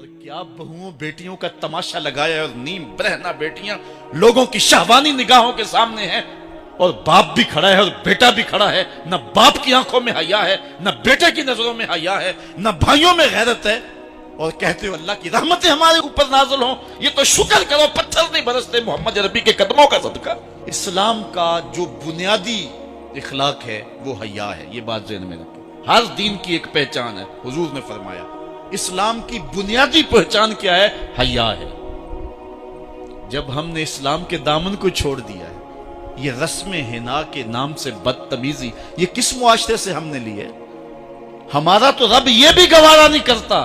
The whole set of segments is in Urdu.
اور کیا بہوؤں بیٹیوں کا تماشا لگایا ہے، اور نیم برہنہ بیٹیاں لوگوں کی شہوانی نگاہوں کے سامنے ہیں، اور باپ بھی کھڑا ہے اور بیٹا بھی کھڑا ہے، نہ باپ کی آنکھوں میں حیا ہے، نہ بیٹے کی نظروں میں حیا ہے، نہ بھائیوں میں غیرت ہے، اور کہتے ہو اللہ کی رحمتیں ہمارے اوپر نازل ہوں۔ یہ تو شکر کرو پتھر نہیں برستے محمد عربی کے قدموں کا صدقہ۔ اسلام کا جو بنیادی اخلاق ہے وہ حیا ہے، یہ بات ذہن میں رکھیں۔ ہر دین کی ایک پہچان ہے، حضور نے فرمایا اسلام کی بنیادی پہچان کیا ہے؟ حیا ہے۔ جب ہم نے اسلام کے دامن کو چھوڑ دیا ہے، یہ رسم حنا کے نام سے بدتمیزی یہ کس معاشرے سے ہم نے لی ہے؟ ہمارا تو رب یہ بھی گوارا نہیں کرتا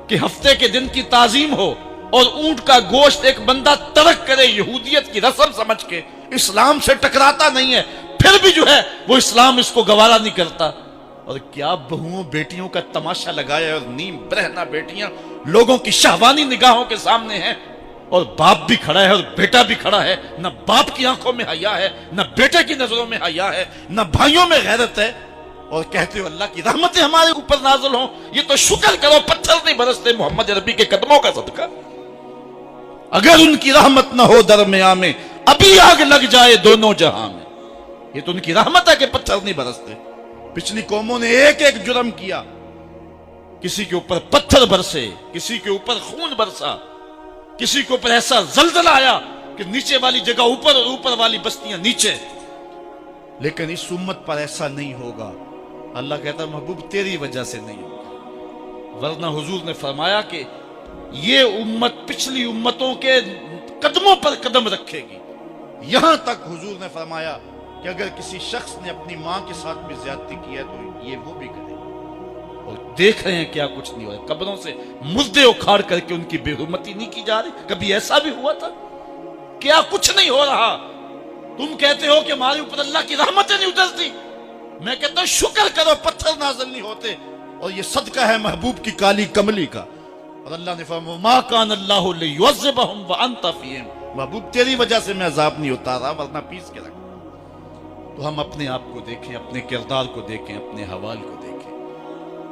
کہ ہفتے کے دن کی تعظیم ہو اور اونٹ کا گوشت ایک بندہ ترک کرے یہودیت کی رسم سمجھ کے، اسلام سے ٹکراتا نہیں ہے، پھر بھی جو ہے وہ اسلام اس کو گوارا نہیں کرتا۔ اور کیا بہوؤں بیٹیوں کا تماشا لگایا ہے، اور نیم برہنہ بیٹیاں لوگوں کی شہوانی نگاہوں کے سامنے ہیں، اور باپ بھی کھڑا ہے اور بیٹا بھی کھڑا ہے، نہ باپ کی آنکھوں میں حیا ہے، نہ بیٹے کی نظروں میں حیا ہے، نہ بھائیوں میں غیرت ہے، اور کہتے ہو اللہ کی رحمتیں ہمارے اوپر نازل ہوں۔ یہ تو شکر کرو پتھر نہیں برستے محمد عربی کے قدموں کا صدقہ۔ اگر ان کی رحمت نہ ہو درمیان میں، ابھی آگ لگ جائے دونوں جہاں میں۔ یہ تو ان کی رحمت ہے کہ پتھر نہیں برستے۔ پچھلی قوموں نے ایک ایک جرم کیا، کسی کے اوپر پتھر برسے، کسی کے اوپر خون برسا، کسی کے اوپر ایسا زلزلہ آیا کہ نیچے والی جگہ اوپر اور اوپر والی بستیاں نیچے، لیکن اس امت پر ایسا نہیں ہوگا۔ اللہ کہتا محبوب تیری وجہ سے نہیں ہوگا، ورنہ حضور نے فرمایا کہ یہ امت پچھلی امتوں کے قدموں پر قدم رکھے گی۔ یہاں تک حضور نے فرمایا کہ اگر کسی شخص نے اپنی ماں کے ساتھ بھی زیادتی کی ہے تو یہ وہ بھی کرے، اور دیکھ رہے ہیں کیا کچھ نہیں ہو رہا۔ قبروں سے مردے اکھاڑ کر کے ان کی بے حرمتی نہیں کی جا رہی۔ کبھی ایسا بھی ہوا تھا؟ کیا کچھ نہیں ہو رہا؟ تم کہتے ہو کہ ہمارے اوپر اللہ کی رحمتیں نہیں اترتی، میں کہتا ہوں شکر کرو پتھر نازل نہیں ہوتے، اور یہ صدقہ ہے محبوب کی کالی کملی کا۔ اور اللہ نے فرمایا ما کان اللہ لیعذبہم وانت فیہم، محبوب تیری وجہ سے میں عذاب نہیں اتارا ورنہ پیس کے رکھ۔ تو ہم اپنے آپ کو دیکھیں، اپنے کردار کو دیکھیں، اپنے حوال کو دیکھیں،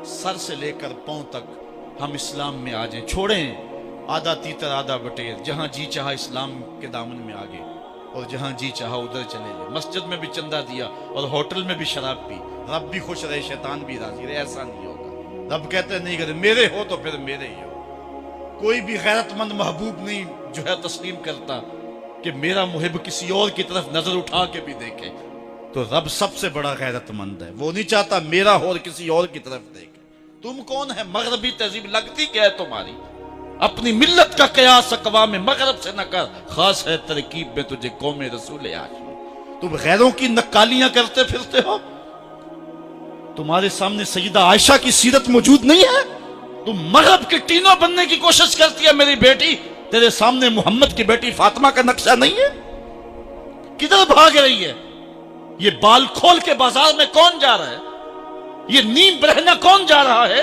سر سے لے کر پاؤں تک ہم اسلام میں آ جائیں، چھوڑیں آدھا تیتر آدھا بٹیر، جہاں جی چاہا اسلام کے دامن میں آگے اور جہاں جی چاہا ادھر چلے جائیں، مسجد میں بھی چندہ دیا اور ہوٹل میں بھی شراب پی، رب بھی خوش رہے شیطان بھی راضی رہے، ایسا نہیں ہوگا۔ رب کہتے نہیں کہ میرے ہو تو پھر میرے ہی ہو۔ کوئی بھی غیرت مند محبوب نہیں جو ہے تسلیم کرتا کہ میرا محب کسی اور کی طرف نظر اٹھا کے بھی دیکھے، تو رب سب سے بڑا غیرت مند ہے، وہ نہیں چاہتا میرا ہو اور کسی اور کی طرف دیکھے۔ تم کون ہے؟ مغربی تہذیب لگتی کیا ہے تمہاری؟ اپنی ملت کا قیاس اقوام مغرب سے نہ کر، خاص ہے ترکیب میں تجھے قوم رسول ہاشمی۔ تم غیروں کی نقالیاں کرتے پھرتے ہو، تمہارے سامنے سیدہ عائشہ کی سیرت موجود نہیں ہے، تم مغرب کے ٹینوں بننے کی کوشش کرتی ہے میری بیٹی، تیرے سامنے محمد کی بیٹی فاطمہ کا نقشہ نہیں ہے؟ کدھر بھاگ رہی ہے؟ یہ بال کھول کے بازار میں کون جا رہا ہے؟ یہ نیم برہنہ کون جا رہا ہے؟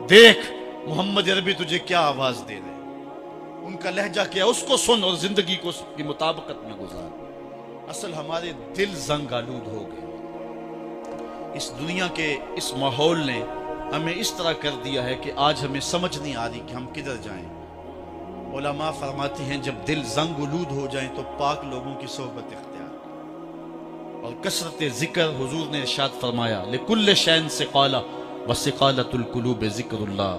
دیکھ محمد عربی تجھے کیا آواز دے رہے ہیں، ان کا لہجہ کیا، اس کو سن اور زندگی کو اس کی مطابقت میں گزار۔ اصل ہمارے دل زنگ آلود ہو گئے، اس دنیا کے اس ماحول نے ہمیں اس طرح کر دیا ہے کہ آج ہمیں سمجھ نہیں آ رہی کہ ہم کدھر جائیں۔ علماء فرماتے ہیں جب دل زنگ آلود ہو جائیں تو پاک لوگوں کی صحبت اختیار کریں، اور کثرت ذکر، حضور نے ارشاد فرمایا لکل شین ثقالہ وثقالۃ القلوب ذکر اللہ،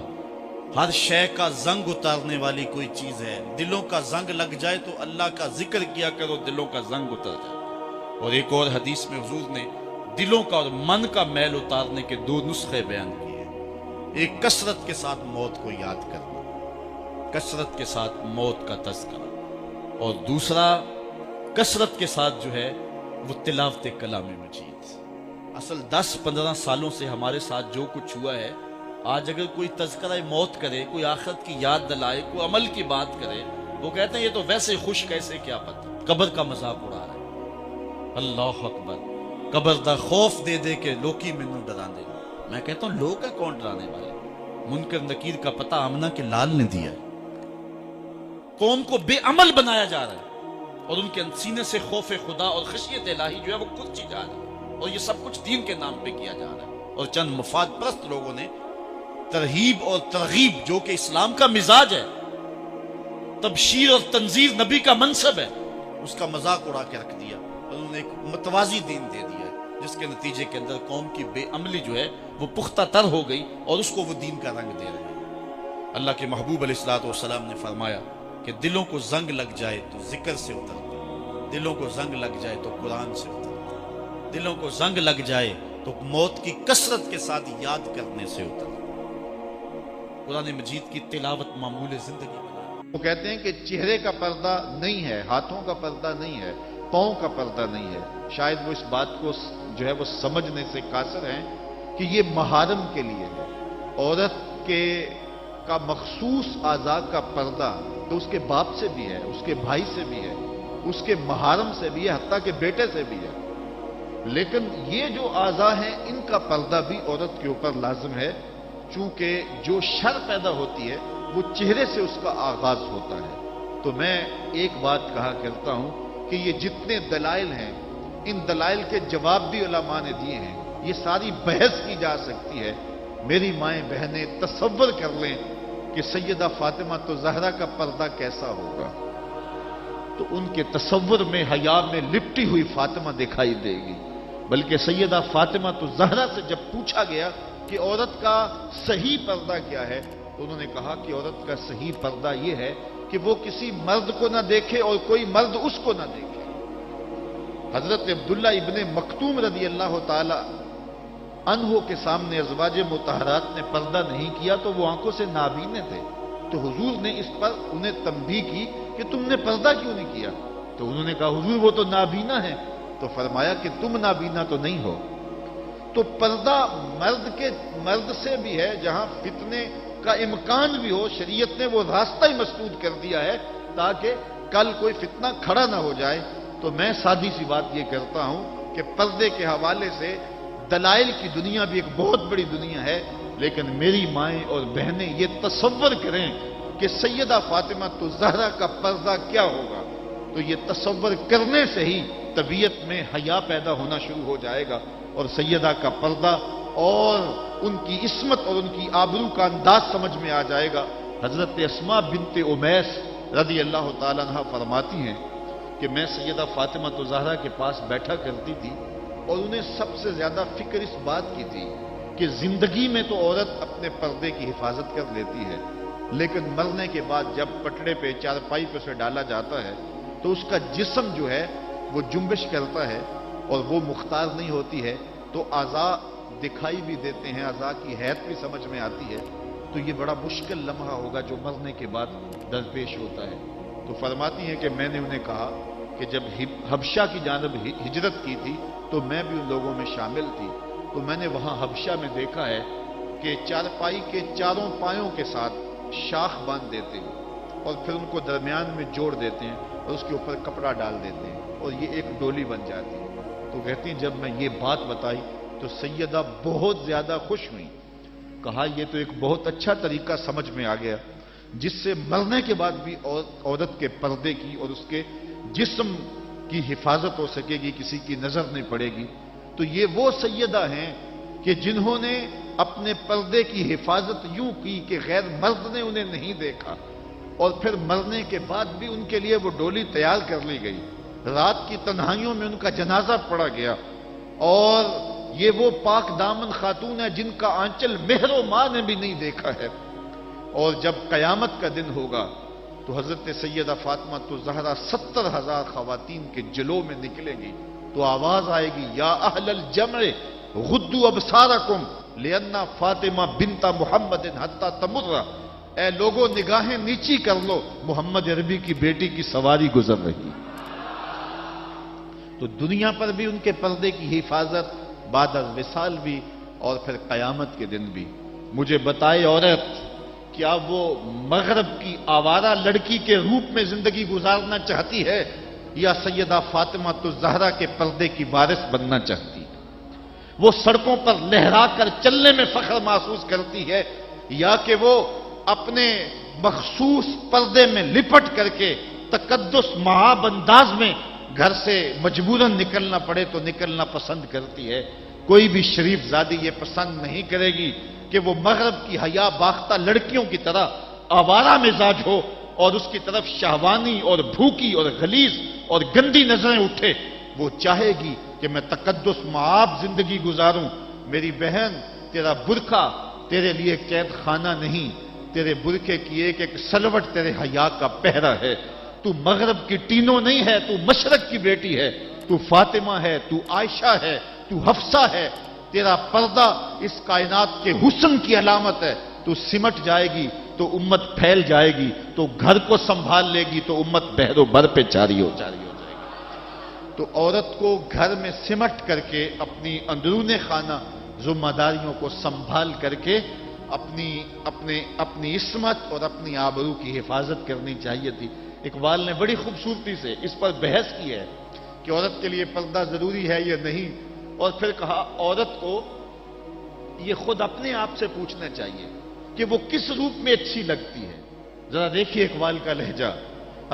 ہر شے کا زنگ اتارنے والی کوئی چیز ہے، دلوں کا زنگ لگ جائے تو اللہ کا ذکر کیا کرو، دلوں کا زنگ اتر جائے۔ اور ایک اور حدیث میں حضور نے دلوں کا اور من کا میل اتارنے کے دو نسخے بیان کیے، ایک کثرت کے ساتھ موت کو یاد کرنا، کثرت کے ساتھ موت کا تذکرہ، اور دوسرا کثرت کے ساتھ جو ہے وہ تلاوت کلام مجید۔ اصل 10-15 سالوں سے ہمارے ساتھ جو کچھ ہوا ہے، آج اگر کوئی تذکرہ موت کرے، کوئی آخرت کی یاد دلائے، کوئی عمل کی بات کرے، وہ کہتے ہیں یہ تو ویسے خوش کیسے، کیا پتہ، قبر کا مذاق اڑا رہا ہے۔ اللہ اکبر، قبر دا خوف دے دے کے لوکی مینوں ڈرا دے۔ میں کہتا ہوں لوگ ہے کون ڈرانے والے؟ منکر نکیر کا پتہ آمنہ کے لال نے دیا ہے۔ قوم کو بے عمل بنایا جا رہا ہے، اور ان کے سینے سے خوف خدا اور خشیت الہی جو ہے وہ کھلتی جا رہی ہے، اور یہ سب کچھ دین کے نام پہ کیا جا رہا ہے، اور چند مفاد پرست لوگوں نے ترہیب اور ترغیب جو کہ اسلام کا مزاج ہے، تبشیر اور تنذیر نبی کا منصب ہے، اس کا مذاق اڑا کے رکھ دیا اور انہوں نے ایک متوازی دین دے دیا ہے، جس کے نتیجے کے اندر قوم کی بے عملی جو ہے وہ پختہ تر ہو گئی اور اس کو وہ دین کا رنگ دے رہے ہیں۔ اللہ کے محبوب علیہ الصلوۃ والسلام نے فرمایا کہ دلوں کو زنگ لگ جائے تو ذکر سے اترتا، دلوں کو زنگ لگ جائے تو قرآن سے اترتا، دلوں کو زنگ لگ جائے تو موت کی کثرت کے ساتھ یاد کرنے سے اترتا۔ قرآن مجید کی تلاوت معمول زندگی بنا۔ وہ کہتے ہیں کہ چہرے کا پردہ نہیں ہے، ہاتھوں کا پردہ نہیں ہے، پاؤں کا پردہ نہیں ہے۔ شاید وہ اس بات کو جو ہے وہ سمجھنے سے قاصر ہیں کہ یہ محارم کے لیے ہے۔ عورت کا مخصوص اعضاء کا پردہ تو اس کے باپ سے بھی ہے، اس کے بھائی سے بھی ہے، اس کے محارم سے بھی ہے، حتیٰ کہ بیٹے سے بھی ہے۔ لیکن یہ جو اعضاء ہیں ان کا پردہ بھی عورت کے اوپر لازم ہے، چونکہ جو شر پیدا ہوتی ہے وہ چہرے سے اس کا آغاز ہوتا ہے۔ تو میں ایک بات کہا کرتا ہوں کہ یہ جتنے دلائل ہیں، ان دلائل کے جواب بھی علماء نے دیے ہیں، یہ ساری بحث کی جا سکتی ہے۔ میری مائیں بہنیں تصور کر لیں کہ سیدہ فاطمہ تو زہرا کا پردہ کیسا ہوگا، تو ان کے تصور میں حیا میں لپٹی ہوئی فاطمہ دکھائی دے گی۔ بلکہ سیدہ فاطمہ تو زہرا سے جب پوچھا گیا کہ عورت کا صحیح پردہ کیا ہے، تو انہوں نے کہا کہ عورت کا صحیح پردہ یہ ہے کہ وہ کسی مرد کو نہ دیکھے اور کوئی مرد اس کو نہ دیکھے۔ حضرت عبداللہ ابن مکتوم رضی اللہ تعالی عنہ کے سامنے ازواج مطہرات نے پردہ نہیں کیا تو وہ آنکھوں سے نابینے تھے، تو حضور نے اس پر انہیں تنبیہ کی کہ تم نے پردہ کیوں نہیں کیا؟ تو انہوں نے کہا حضور وہ تو نابینا ہے۔ تو فرمایا کہ تم نابینا تو نہیں ہو۔ تو پردہ مرد سے بھی ہے، جہاں فتنے کا امکان بھی ہو، شریعت نے وہ راستہ ہی مسدود کر دیا ہے تاکہ کل کوئی فتنہ کھڑا نہ ہو جائے۔ تو میں سادی سی بات یہ کرتا ہوں کہ پردے کے حوالے سے دلائل کی دنیا بھی ایک بہت بڑی دنیا ہے، لیکن میری مائیں اور بہنیں یہ تصور کریں کہ سیدہ فاطمہ تو زہرا کا پردہ کیا ہوگا، تو یہ تصور کرنے سے ہی طبیعت میں حیا پیدا ہونا شروع ہو جائے گا، اور سیدہ کا پردہ اور ان کی عصمت اور ان کی آبرو کا انداز سمجھ میں آ جائے گا۔ حضرت اسماء بنت امیس رضی اللہ تعالیٰ عنہ فرماتی ہیں کہ میں سیدہ فاطمہ زہرا کے پاس بیٹھا کرتی تھی، اور انہیں سب سے زیادہ فکر اس بات کی تھی کہ زندگی میں تو عورت اپنے پردے کی حفاظت کر لیتی ہے، لیکن مرنے کے بعد جب پٹڑے پہ چارپائی پہ اسے ڈالا جاتا ہے تو اس کا جسم جو ہے وہ جنبش کرتا ہے اور وہ مختار نہیں ہوتی ہے، تو اعضاء دکھائی بھی دیتے ہیں، اعضاء کی حیت بھی سمجھ میں آتی ہے، تو یہ بڑا مشکل لمحہ ہوگا جو مرنے کے بعد درپیش ہوتا ہے۔ تو فرماتی ہیں کہ میں نے انہیں کہا کہ جب حبشہ کی جانب ہجرت کی تھی تو میں بھی ان لوگوں میں شامل تھی، تو میں نے وہاں حبشہ میں دیکھا ہے کہ چارپائی کے چاروں پایوں کے ساتھ شاخ باندھ دیتے ہیں اور پھر ان کو درمیان میں جوڑ دیتے ہیں اور اس کے اوپر کپڑا ڈال دیتے ہیں اور یہ ایک ڈولی بن جاتی ہے۔ تو کہتی ہیں جب میں یہ بات بتائی تو سیدہ بہت زیادہ خوش ہوئی، کہا یہ تو ایک بہت اچھا طریقہ سمجھ میں آ گیا جس سے مرنے کے بعد بھی عورت کے پردے کی اور اس کے جسم کی حفاظت ہو سکے گی، کسی کی نظر نہیں پڑے گی۔ تو یہ وہ سیدہ ہیں کہ جنہوں نے اپنے پردے کی حفاظت یوں کی کہ غیر مرد نے انہیں نہیں دیکھا، اور پھر مرنے کے بعد بھی ان کے لیے وہ ڈولی تیار کر لی گئی، رات کی تنہائیوں میں ان کا جنازہ پڑا گیا، اور یہ وہ پاک دامن خاتون ہے جن کا آنچل مہر و ماں نے بھی نہیں دیکھا ہے۔ اور جب قیامت کا دن ہوگا تو حضرت سیدہ فاطمہ زہرا 70,000 خواتین کے جلو میں نکلے گی، تو آواز آئے گی یا اہل الجمع غدوا ابصارکم لأن فاطمہ بنت محمد حتی تمر، اے لوگوں نگاہیں نیچی کر لو، محمد عربی کی بیٹی کی سواری گزر رہی۔ تو دنیا پر بھی ان کے پردے کی حفاظت، بعد از وصال بھی، اور پھر قیامت کے دن بھی۔ مجھے بتائے عورت کیا وہ مغرب کی آوارہ لڑکی کے روپ میں زندگی گزارنا چاہتی ہے یا سیدہ فاطمہ زہرا کے پردے کی وارث بننا چاہتی ہے؟ وہ سڑکوں پر لہرا کر چلنے میں فخر محسوس کرتی ہے یا کہ وہ اپنے مخصوص پردے میں لپٹ کر کے تقدس مہاب انداز میں گھر سے مجبوراً نکلنا پڑے تو نکلنا پسند کرتی ہے؟ کوئی بھی شریف زادی یہ پسند نہیں کرے گی کہ وہ مغرب کی حیا باختہ لڑکیوں کی طرح آوارہ مزاج ہو اور اس کی طرف شہوانی اور بھوکی اور غلیظ اور گندی نظریں اٹھے. وہ چاہے گی کہ میں تقدس معاب زندگی گزاروں. میری بہن، تیرا برقع تیرے لیے قید خانہ نہیں، تیرے برقعے کی ایک ایک سلوٹ تیرے حیا کا پہرا ہے. تو مغرب کی ٹینو نہیں ہے، تو مشرق کی بیٹی ہے. تو فاطمہ ہے، تو عائشہ ہے، تو حفصہ ہے. تیرا پردہ اس کائنات کے حسن کی علامت ہے. تو سمٹ جائے گی تو امت پھیل جائے گی، تو گھر کو سنبھال لے گی تو امت بحر و بر پہ جاری ہو جائے گی. تو عورت کو گھر میں سمٹ کر کے اپنی اندرون خانہ ذمہ داریوں کو سنبھال کر کے اپنی عصمت اور اپنی آبرو کی حفاظت کرنی چاہیے تھی. اقبال نے بڑی خوبصورتی سے اس پر بحث کی ہے کہ عورت کے لیے پردہ ضروری ہے یا نہیں، اور پھر کہا عورت کو یہ خود اپنے آپ سے پوچھنا چاہیے کہ وہ کس روپ میں اچھی لگتی ہے. ذرا دیکھیے اقبال کا لہجہ.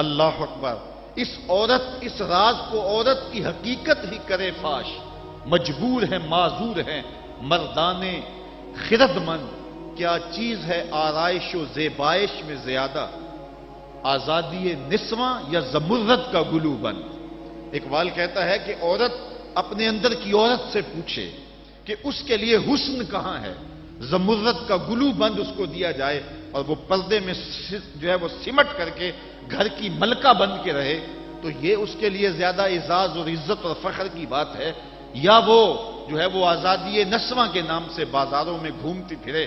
اللہ اکبر. اس راز کو عورت کی حقیقت ہی کرے فاش. مجبور ہے، معذور ہے مردانے خرد مند. کیا چیز ہے آرائش و زیبائش میں زیادہ، آزادی نسواں یا زمرد کا گلو بند. اقبال کہتا ہے کہ عورت اپنے اندر کی عورت سے پوچھے کہ اس کے لیے حسن کہاں ہے. زمرد کا گلو بند اس کو دیا جائے اور وہ پردے میں جو ہے وہ سمٹ کر کے گھر کی ملکہ بن کے رہے، تو یہ اس کے لیے زیادہ اعزاز اور عزت اور فخر کی بات ہے، یا وہ جو ہے وہ آزادی نسواں کے نام سے بازاروں میں گھومتی پھرے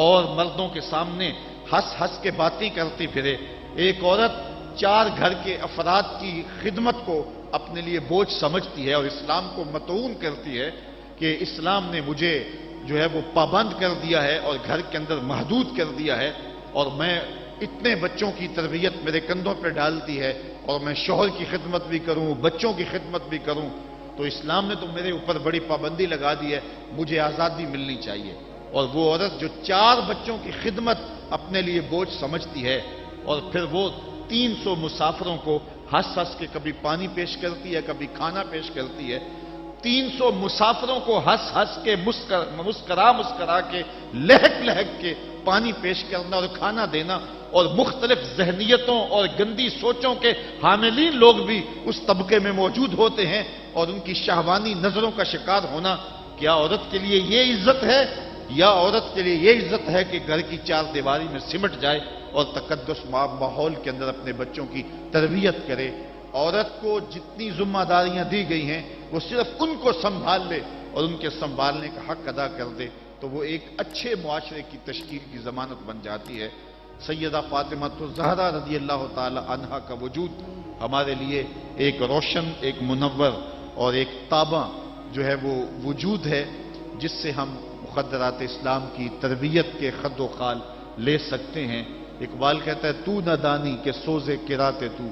اور مردوں کے سامنے ہنس ہنس کے باتیں کرتی پھرے. ایک عورت 4 گھر کے افراد کی خدمت کو اپنے لیے بوجھ سمجھتی ہے اور اسلام کو مطعون کرتی ہے کہ اسلام نے مجھے جو ہے وہ پابند کر دیا ہے اور گھر کے اندر محدود کر دیا ہے، اور میں اتنے بچوں کی تربیت میرے کندھوں پہ ڈالتی ہے، اور میں شوہر کی خدمت بھی کروں، بچوں کی خدمت بھی کروں، تو اسلام نے تو میرے اوپر بڑی پابندی لگا دی ہے، مجھے آزادی ملنی چاہیے. اور وہ عورت جو 4 بچوں کی خدمت اپنے لیے بوجھ سمجھتی ہے اور پھر وہ 300 مسافروں کو ہنس ہنس کے کبھی پانی پیش کرتی ہے، کبھی کھانا پیش کرتی ہے. 300 مسافروں کو ہنس ہنس کے مسکرا کے لہک لہک کے پانی پیش کرنا اور کھانا دینا، اور مختلف ذہنیتوں اور گندی سوچوں کے حاملین لوگ بھی اس طبقے میں موجود ہوتے ہیں اور ان کی شہوانی نظروں کا شکار ہونا. کیا عورت کے لیے یہ عزت ہے، یا عورت کے لیے یہ عزت ہے کہ گھر کی 4 دیواری میں سمٹ جائے اور تقدس ماحول کے اندر اپنے بچوں کی تربیت کرے؟ عورت کو جتنی ذمہ داریاں دی گئی ہیں وہ صرف ان کو سنبھال لے اور ان کے سنبھالنے کا حق ادا کر دے تو وہ ایک اچھے معاشرے کی تشکیل کی ضمانت بن جاتی ہے. سیدہ فاطمہ الزہرا رضی اللہ تعالی عنہا کا وجود ہمارے لیے ایک روشن، ایک منور اور ایک تابع جو ہے وہ وجود ہے، جس سے ہم مقدرات اسلام کی تربیت کے خد و خال لے سکتے ہیں. اقبال کہتا ہے تو نہ دانی کہ سوزے کراتے تو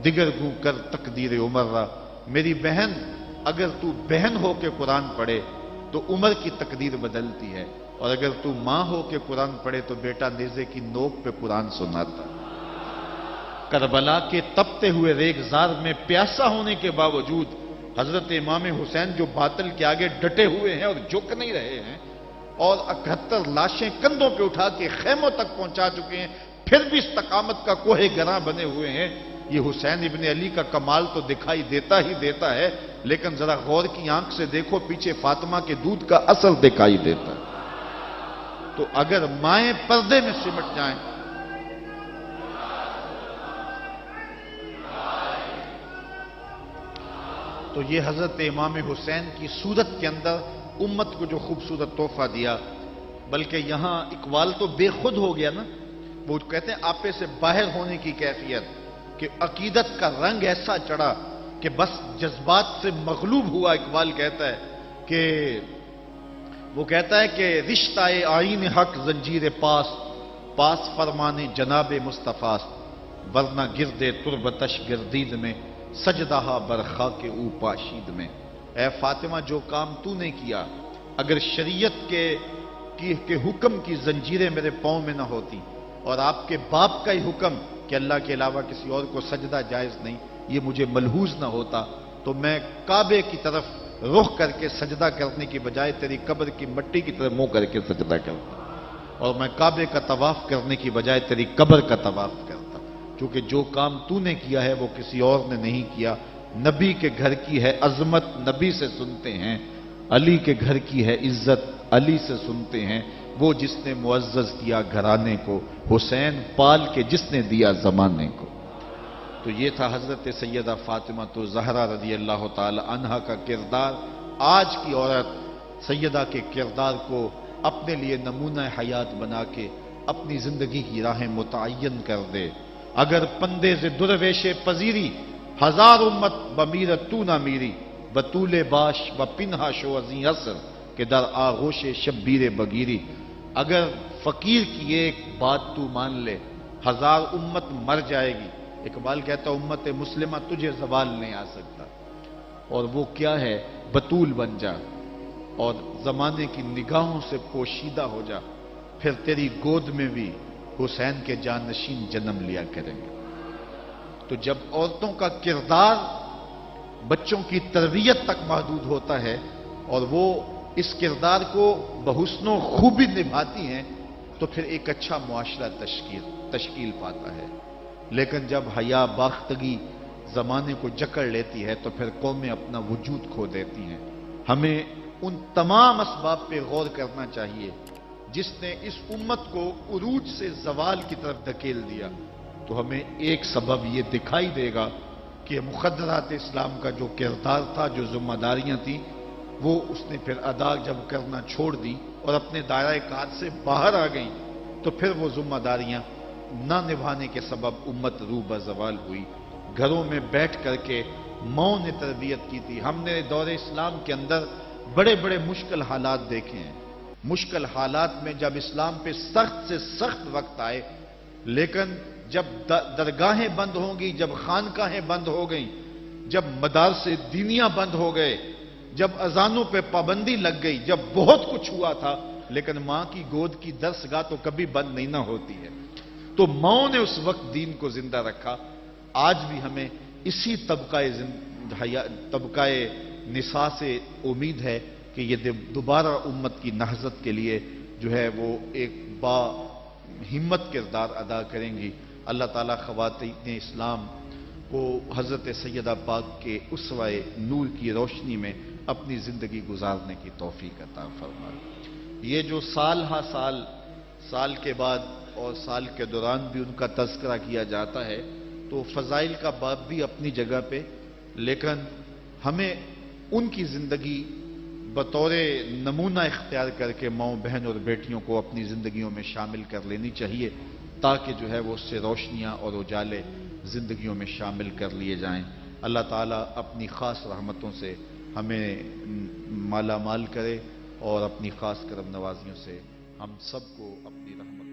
دیگر گوں کر تقدیر عمر را. میری بہن، اگر تو بہن ہو کے قرآن پڑھے تو عمر کی تقدیر بدلتی ہے، اور اگر تو ماں ہو کے قرآن پڑھے تو بیٹا نیزے کی نوک پہ قرآن سناتا. کربلا کے تپتے ہوئے ریگزار میں پیاسا ہونے کے باوجود حضرت امام حسین جو باطل کے آگے ڈٹے ہوئے ہیں اور جھک نہیں رہے ہیں، اور 71 لاشیں کندھوں پہ اٹھا کے خیموں تک پہنچا چکے ہیں، پھر بھی استقامت کا کوہ گراں بنے ہوئے ہیں. یہ حسین ابن علی کا کمال تو دکھائی دیتا ہی دیتا ہے، لیکن ذرا غور کی آنکھ سے دیکھو پیچھے فاطمہ کے دودھ کا اثر دکھائی دیتا ہے. تو اگر مائیں پردے میں سمٹ جائیں تو یہ حضرت امام حسین کی صورت کے اندر امت کو جو خوبصورت تحفہ دیا. بلکہ یہاں اقبال تو بے خود ہو گیا نا، وہ کہتے ہیں آپے سے باہر ہونے کی کیفیت، کہ عقیدت کا رنگ ایسا چڑھا کہ بس جذبات سے مغلوب ہوا. اقبال کہتا ہے کہ وہ کہتا ہے کہ رشتہ آئین حق زنجیر پاس فرمانے جناب مصطفیٰ، ورنہ گردے تربتش گردید میں سجدہ برخا کے او پاشید میں. اے فاطمہ، جو کام تو نے کیا، اگر شریعت کے حکم کی زنجیریں میرے پاؤں میں نہ ہوتی اور آپ کے باپ کا ہی حکم کہ اللہ کے علاوہ کسی اور کو سجدہ جائز نہیں، یہ مجھے ملحوظ نہ ہوتا، تو میں کعبے کی طرف رخ کر کے سجدہ کرنے کی بجائے تیری قبر کی مٹی کی طرف منہ کر کے سجدہ کرتا. اور میں کعبے کا طواف کرنے کی بجائے تیری قبر کا طواف کرتا، کیونکہ جو کام تو نے کیا ہے وہ کسی اور نے نہیں کیا۔ نبی کے گھر کی ہے عظمت، نبی سے سنتے ہیں، علی کے گھر کی ہے عزت، علی سے سنتے ہیں، وہ جس نے معزز کیا گھرانے کو، حسین پال کے جس نے دیا زمانے کو۔ تو یہ تھا حضرت سیدہ فاطمہ تو زہرا رضی اللہ تعالی عنہا کا کردار۔ آج کی عورت سیدہ کے کردار کو اپنے لیے نمونہ حیات بنا کے اپنی زندگی کی راہیں متعین کر دے۔ اگر پندے سے درویش پذیری، ہزار امت بمیرت تو نہ میری، بطول باش و پنہا شو ازیں عصر کہ در آغوش شبیر بگیری۔ اگر فقیر کی ایک بات تو مان لے، ہزار امت مر جائے گی۔ اقبال کہتا امت مسلمہ تجھے زوال نہیں آ سکتا، اور وہ کیا ہے؟ بطول بن جا اور زمانے کی نگاہوں سے پوشیدہ ہو جا، پھر تیری گود میں بھی حسین کے جانشین جنم لیا کریں گے۔ تو جب عورتوں کا کردار بچوں کی تربیت تک محدود ہوتا ہے اور وہ اس کردار کو بحسن و خوبی نبھاتی ہیں، تو پھر ایک اچھا معاشرہ تشکیل پاتا ہے۔ لیکن جب حیا باختگی زمانے کو جکڑ لیتی ہے تو پھر قومیں اپنا وجود کھو دیتی ہیں۔ ہمیں ان تمام اسباب پہ غور کرنا چاہیے جس نے اس امت کو عروج سے زوال کی طرف دھکیل دیا۔ تو ہمیں ایک سبب یہ دکھائی دے گا کہ مقدرات اسلام کا جو کردار تھا، جو ذمہ داریاں تھیں، وہ اس نے پھر ادا جب کرنا چھوڑ دی اور اپنے دائرۂ کار سے باہر آ گئیں، تو پھر وہ ذمہ داریاں نہ نبھانے کے سبب امت روح بزوال ہوئی۔ گھروں میں بیٹھ کر کے ماؤں نے تربیت کی تھی۔ ہم نے دور اسلام کے اندر بڑے بڑے مشکل حالات دیکھے ہیں۔ مشکل حالات میں جب اسلام پہ سخت سے سخت وقت آئے، لیکن جب درگاہیں بند ہوں گی، جب خانقاہیں بند ہو گئیں، جب مدارس دینیاں بند ہو گئے، جب اذانوں پہ پابندی لگ گئی، جب بہت کچھ ہوا تھا، لیکن ماں کی گود کی درسگاہ تو کبھی بند نہیں نہ ہوتی ہے۔ تو ماں نے اس وقت دین کو زندہ رکھا۔ آج بھی ہمیں اسی طبقہ نساء سے امید ہے کہ یہ دوبارہ امت کی نہضت کے لیے جو ہے وہ ایک با ہمت کردار ادا کریں گی۔ اللہ تعالیٰ خواتین اسلام کو حضرت سیدہ پاک کے اسوہ نور کی روشنی میں اپنی زندگی گزارنے کی توفیق عطا فرمائے۔ یہ جو سال ہا سال کے بعد اور سال کے دوران بھی ان کا تذکرہ کیا جاتا ہے، تو فضائل کا باب بھی اپنی جگہ پہ، لیکن ہمیں ان کی زندگی بطور نمونہ اختیار کر کے ماؤں بہن اور بیٹیوں کو اپنی زندگیوں میں شامل کر لینی چاہیے، تاکہ جو ہے وہ اس سے روشنیاں اور اجالے زندگیوں میں شامل کر لیے جائیں۔ اللہ تعالیٰ اپنی خاص رحمتوں سے ہمیں مالا مال کرے اور اپنی خاص کرم نوازیوں سے ہم سب کو اپنی رحمت